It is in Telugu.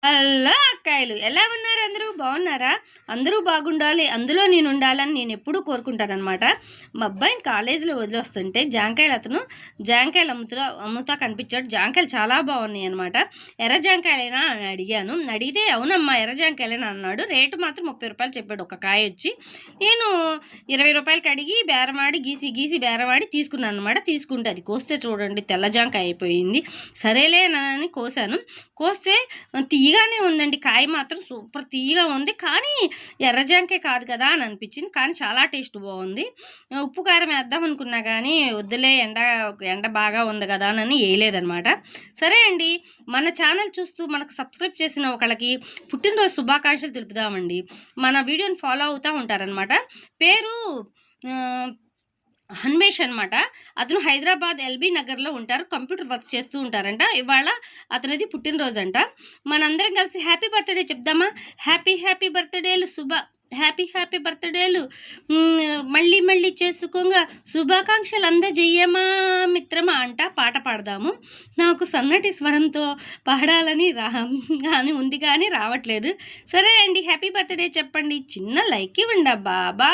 హలో అక్కాయిలు, ఎలా ఉన్నారు? అందరూ బాగున్నారా? అందరూ బాగుండాలి, అందులో నేను ఉండాలని నేను ఎప్పుడూ కోరుకుంటానమాట. మా అబ్బాయిని కాలేజీలో వదిలేస్తుంటే జాంకాయలు అమ్ముతా కనిపించాడు. జాంకాయలు చాలా బాగున్నాయి అనమాట. ఎర్ర జాంకాయలేనా అని అడిగాను. అడిగితే అవునమ్మా ఎర్ర జాంకాయలేనా అన్నాడు. రేటు మాత్రం 30 రూపాయలు చెప్పాడు ఒక కాయ వచ్చి. నేను 20 రూపాయలకి అడిగి బేరమాడి గీసి బేరమాడి తీసుకున్నాను అనమాట. తీసుకుంటే అది కోస్తే చూడండి తెల్ల జాంకాయ అయిపోయింది. సరేలేనని కోసాను. కోస్తే తీయగానే ఉందండి. కాయ మాత్రం సూపర్ తీయగా ఉంది. కానీ ఎర్రజాంకాయ కాదు కదా అని అనిపించింది. కానీ చాలా టేస్ట్ బాగుంది. ఉప్పు కారం వేద్దాం అనుకున్నా కానీ వద్దులే, ఎండ బాగా ఉంది కదా అని వేయలేదనమాట. సరే అండి, మన ఛానల్ చూస్తూ మనకు సబ్స్క్రైబ్ చేసిన ఒకళ్ళకి పుట్టినరోజు శుభాకాంక్షలు తెలుపుదామండి. మన వీడియోని ఫాలో అవుతూ ఉంటారనమాట. పేరు హన్మేష్ అనమాట. అతను హైదరాబాద్ ఎల్బీ నగర్లో ఉంటారు. కంప్యూటర్ వర్క్ చేస్తూ ఉంటారంట. ఇవాళ అతనిది పుట్టినరోజు అంట. మనందరం కలిసి హ్యాపీ బర్త్డే చెప్దామా? హ్యాపీ బర్త్డేలు హ్యాపీ బర్త్డేలు మళ్ళీ చేసుకోగా శుభాకాంక్షలు అందజేయమా మిత్రమా అంట పాట పాడదాము. నాకు సన్నటి స్వరంతో పాడాలని కానీ ఉంది కానీ రావట్లేదు. సరే అండి, హ్యాపీ బర్త్డే చెప్పండి. చిన్న లైక్ ఇవ్వండి. బాబా.